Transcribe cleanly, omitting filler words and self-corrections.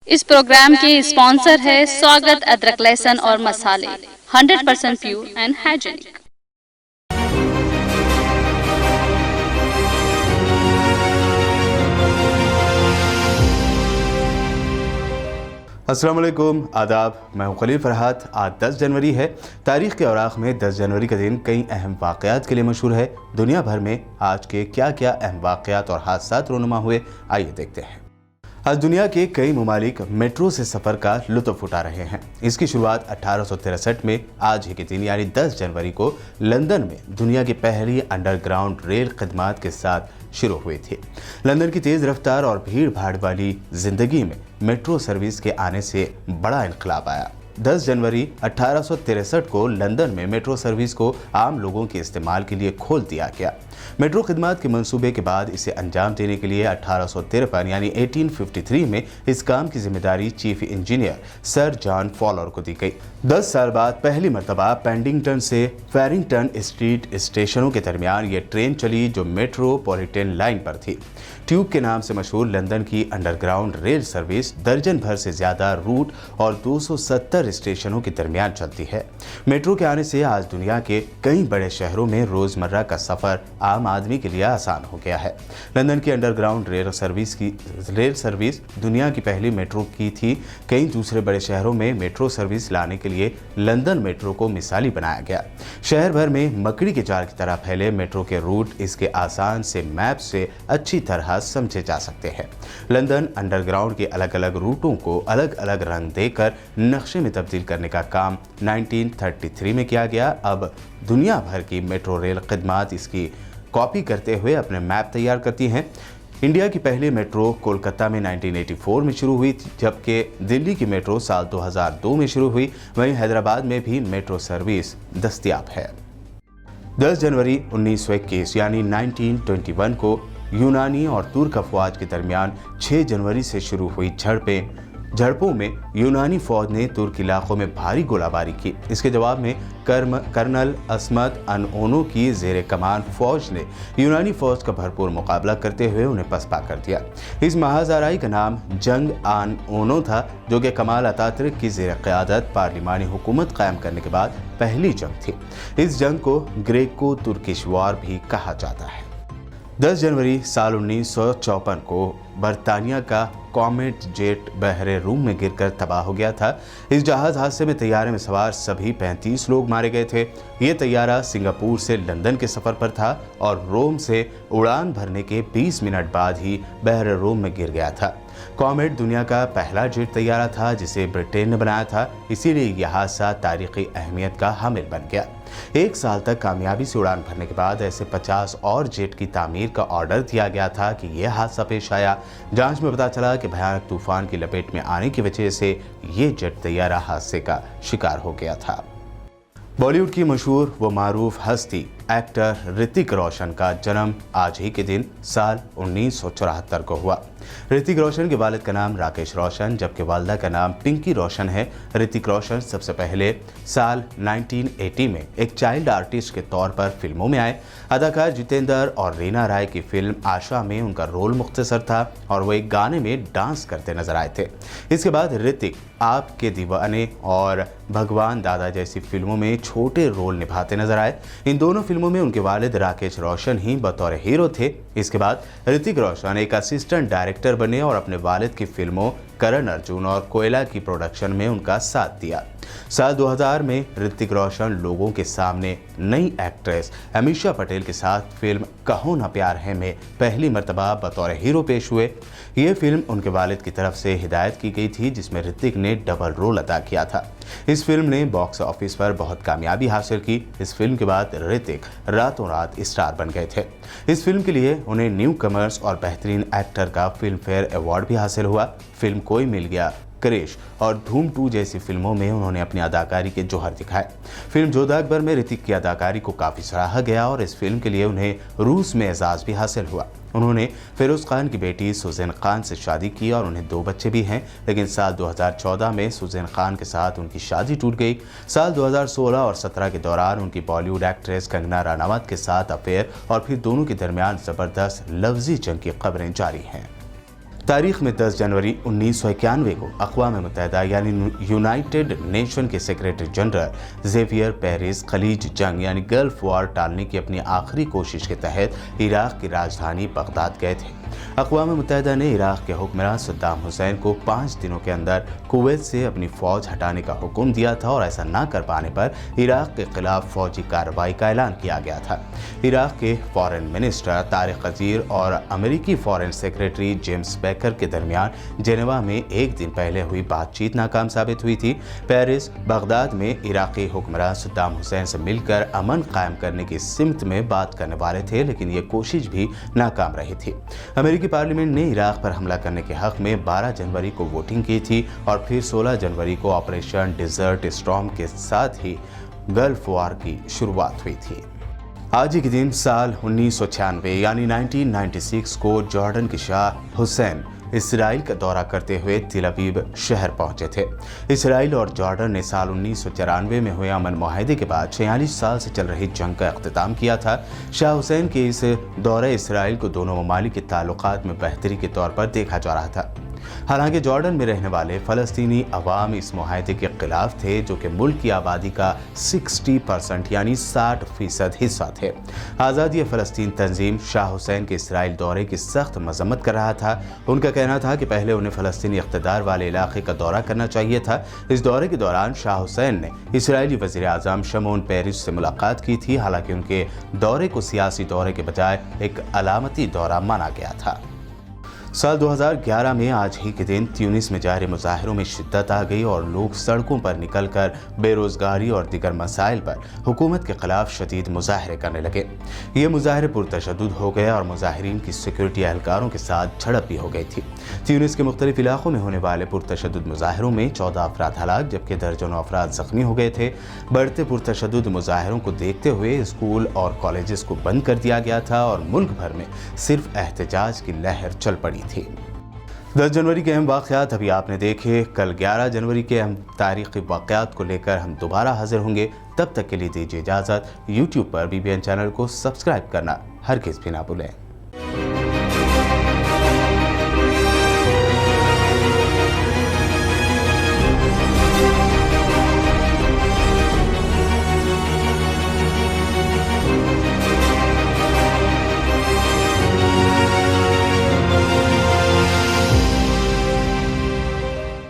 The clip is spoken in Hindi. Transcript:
इस प्रोग्राम के स्पॉन्सर है स्वागत अदरक लहसुन और मसाले 100% प्योर एंड हाइजीनिक। अस्सलाम वालेकुम, आदाब। मैं हूं खलील फरहात। आज 10 जनवरी है। तारीख के औराक में 10 जनवरी का दिन कई अहम वाक़यात के लिए मशहूर है। दुनिया भर में आज के क्या क्या अहम वाक़यात और हादसात रोनुमा हुए, आइए देखते हैं। आज दुनिया के कई ममालिक मेट्रो से सफ़र का लुत्फ़ उठा रहे हैं। इसकी शुरुआत 1863 में आज ही के दिन यानी 10 जनवरी को लंदन में दुनिया की पहली अंडरग्राउंड रेल खदमात के साथ शुरू हुई थी। लंदन की तेज़ रफ्तार और भीड़ भाड़ वाली ज़िंदगी में मेट्रो सर्विस के आने से बड़ा इनकलाब आया। 10 जनवरी 1863 को लंदन में मेट्रो सर्विस को आम लोगों के इस्तेमाल के लिए खोल दिया गया। मेट्रो खिदमात के मंसूबे के बाद इसे अंजाम देने के लिए 1853 यानी 1853 में इस काम की जिम्मेदारी chief engineer sir John Fowler को दी गई। 10 साल बाद पहली मरतबा पेंडिंगटन से फेरिंगटन स्ट्रीट स्टेशनों के दरमियान ये ट्रेन चली जो मेट्रोपॉलिटन लाइन पर थी। ट्यूब के नाम से मशहूर लंदन की अंडरग्राउंड रेल सर्विस दर्जन भर से ज़्यादा रूट और 270 स्टेशनों के दरमियान चलती है। मेट्रो के आने से आज दुनिया के कई बड़े शहरों में रोज़मर्रा का सफ़र आम आदमी के लिए आसान हो गया है। लंदन की अंडरग्राउंड रेल सर्विस दुनिया की पहली मेट्रो की थी। कई दूसरे बड़े शहरों में मेट्रो सर्विस लाने के लिए लंदन मेट्रो को मिसाली बनाया गया। शहर भर में मकड़ी के जाल की तरह फैले मेट्रो के रूट इसके आसान से मैप से अच्छी तरह समझे जा सकते हैं। लंदन अंडरग्राउंड के अलग अलग रूटों को अलग अलग रंग देकर नक्शे में तब्दील करने का काम 1933 में किया गया। अब दुनिया भर की मेट्रो रेल खदमात इसकी कॉपी करते हुए अपने मैप तैयार करती हैं। इंडिया की पहली मेट्रो कोलकाता में 1984 में शुरू हुई, जबकि दिल्ली की मेट्रो साल 2002 में शुरू हुई। वहीं हैदराबाद में भी मेट्रो सर्विस दस्तयाब है। 10 जनवरी 1921 यानी 1921 को यूनानी और तुर्क अफवाज के दरमियान 6 जनवरी से शुरू हुई झड़पों में यूनानी फौज ने तुर्क इलाकों में भारी गोलाबारी की। इसके जवाब में कर्नल अस्मत अनओनो की जेर कमान फौज ने यूनानी फौज का भरपूर मुकाबला करते हुए उन्हें पसपा कर दिया। इस महाजराई का नाम जंग आन ओनो था, जो कि कमाल अतातुर्क की जेर क़यादत पार्लिमानी हुकूमत कायम करने के बाद पहली जंग थी। इस जंग को ग्रेको तुर्किश वॉर भी कहा जाता है। 10 जनवरी साल 1954 को बरतानिया का कॉमेट जेट बहरे रूम में गिरकर तबाह हो गया था। इस जहाज हादसे में तैयारे में सवार सभी 35 लोग मारे गए थे। ये तैयारा सिंगापुर से लंदन के सफ़र पर था और रोम से उड़ान भरने के 20 मिनट बाद ही बहरे रूम में गिर गया था। कॉमेट दुनिया का पहला जेट तैयारा था जिसे ब्रिटेन ने बनाया था, इसीलिए यह हादसा तारीखी अहमियत का हामिल बन गया। 1 साल तक कामयाबी से उड़ान भरने के बाद ऐसे 50 और जेट की तामीर का ऑर्डर दिया गया था कि यह हादसा पेश आया। जांच में पता चला कि भयानक तूफान की लपेट में आने की वजह से ये जेट तैयारा हादसे का शिकार हो गया था। बॉलीवुड की मशहूर व मारूफ हस्ती एक्टर ऋतिक रोशन का जन्म आज ही के दिन साल 1974 को हुआ। ऋतिक रोशन के वालिद का नाम राकेश रोशन जबकि वालदा का नाम पिंकी रोशन है। ऋतिक रोशन सबसे पहले साल 1980 में एक चाइल्ड आर्टिस्ट के तौर पर फिल्मों में आए। अदाकार जितेंद्र और रीना राय की फिल्म आशा में उनका रोल मुख्तसर था और वो एक गाने में डांस करते नजर आए थे। इसके बाद ऋतिक आपके दीवाने और भगवान दादा जैसी फिल्मों में छोटे रोल निभाते नजर आए। इन दोनों फिल्मों में उनके वालिद राकेश रोशन ही बतौर हीरो थे। इसके बाद ऋतिक रोशन एक असिस्टेंट डायरेक्टर बने और अपने वालिद की फिल्मों करण अर्जुन और कोयला की प्रोडक्शन में उनका साथ दिया। साल 2000 में ऋतिक रोशन लोगों के सामने नई एक्ट्रेस अमीषा पटेल के साथ फिल्म कहो ना प्यार है में पहली मर्तबा बतौर हीरो पेश हुए। ये फिल्म उनके वालिद की तरफ से हिदायत की गई थी जिसमें ऋतिक ने डबल रोल अदा किया था। इस फिल्म ने बॉक्स ऑफिस पर बहुत कामयाबी हासिल की। इस फिल्म के बाद ऋतिक रातों रात स्टार बन गए थे। इस फिल्म के लिए उन्हें न्यू कमर्स और बेहतरीन एक्टर का फिल्म फेयर अवार्ड भी हासिल हुआ। फिल्म कोई मिल गया, क्रेश और धूम 2 जैसी फिल्मों में उन्होंने अपनी अदाकारी के जौहर दिखाए। फिल्म जोधा अकबर में ऋतिक की अदाकारी को काफ़ी सराहा गया और इस फिल्म के लिए उन्हें रूस में एजाज़ भी हासिल हुआ। उन्होंने फिरोज़ खान की बेटी सुजैन खान से शादी की और उन्हें 2 बच्चे भी हैं, लेकिन साल 2014 में सुजैन खान के साथ उनकी शादी टूट गई। साल 2016 और 17 के दौरान उनकी बॉलीवुड एक्ट्रेस कंगना रनावत के साथ अफेयर और फिर दोनों के दरमियान ज़बरदस्त लफ्जी जंग की खबरें जारी हैं। तारीख में 10 जनवरी 1991 को अक़वाम मुत्तहिदा यानी यूनाइटेड नेशन के सेक्रेटरी जनरल ज़ेवियर पेरेज़ खलीज जंग यानी गल्फ वॉर टालने की अपनी आखिरी कोशिश के तहत इराक़ की राजधानी बगदाद गए थे। अक़वाम मुत्तहिदा ने इराक़ के हुक्मरान सद्दाम हुसैन को 5 दिनों के अंदर कुवैत से अपनी फ़ौज हटाने का हुक्म दिया था और ऐसा ना कर पाने पर इराक़ के खिलाफ फ़ौजी कार्रवाई का ऐलान किया गया था। इराक़ के फ़ॉरेन मिनिस्टर तारिक अज़ीर और अमेरिकी फ़ॉरेन सेक्रेटरी जेम्स बेकर के दरमियान जेनेवा में एक दिन पहले हुई बातचीत नाकाम साबित हुई थी। पेरिस बगदाद में इराक़ी हुक्मरान सद्दाम हुसैन से मिलकर अमन कायम करने की सिमत में बात करने वाले थे, लेकिन ये कोशिश भी नाकाम रही थी। अमेरिकी पार्लियामेंट ने इराक़ पर हमला करने के हक़ में 12 जनवरी को वोटिंग की थी और फिर 16 जनवरी को ऑपरेशन डिज़र्ट स्टॉर्म के साथ ही गल्फ वॉर की शुरुआत हुई थी। आज ही के दिन साल 1996 यानी 1996 को जॉर्डन के शाह हुसैन इसराइल का दौरा करते हुए तिल अवीव शहर पहुंचे थे। इसराइल और जॉर्डन ने साल 1994 में हुए अमन मुआहदे के बाद 46 साल से चल रही जंग का अख्तिताम किया था। शाह हुसैन के इस दौरे इसराइल को दोनों ममालिक के ताल्लुकात में बेहतरी के तौर पर देखा जा रहा था। हालांकि जॉर्डन में रहने वाले फ़लस्तीनी अवाम इस मुआहदे के खिलाफ थे, जो कि मुल्क की आबादी का 60% यानी 60% हिस्सा थे। आज़ादी फ़लस्तीन तंजीम शाह हुसैन के इसराइल दौरे की सख्त मजम्मत कर रहा था। उनका कहना था कि पहले उन्हें फ़लस्तीनी इक़्तिदार वाले इलाके का दौरा करना चाहिए था। इस दौरे के दौरान शाह हुसैन ने इसराइली वज़ीर आज़म शमोन पेरेज़ से मुलाकात की थी। हालांकि उनके दौरे को सियासी दौरे के बजाय एक अलामती दौरा माना गया था। साल 2011 में आज ही के दिन ट्यूनिस में जारी मुजाहिरों में शिद्दत आ गई और लोग सड़कों पर निकलकर बेरोजगारी और दीगर मसाइल पर हुकूमत के खिलाफ शदीद मुजाहरे करने लगे। ये मुजाहरे पुरतशद्दुद हो गए और मुजाहिरीन की सिक्योरिटी एहलकारों के साथ झड़प भी हो गई थी। ट्यूनिस के मुख्तलिफ इलाकों में होने वाले पुरतशद्दुद मुजाहिरों में 14 अफराद हलाक जबकि दर्जनों अफराद जख्मी हो गए थे। बढ़ते पुरतशद्दुद मुजाहिरों को देखते हुए स्कूल और कॉलेजेस को बंद कर दिया गया था और मुल्क भर में सिर्फ एहतजाज की लहर चल पड़ी थी। 10 जनवरी के अहम वाक़यात अभी आपने देखे। कल 11 जनवरी के अहम तारीख़ी वाक़यात को लेकर हम दोबारा हाजिर होंगे। तब तक के लिए दीजिए इजाज़त। YouTube पर BBN चैनल को सब्सक्राइब करना हरगिज़ भी ना भूलें।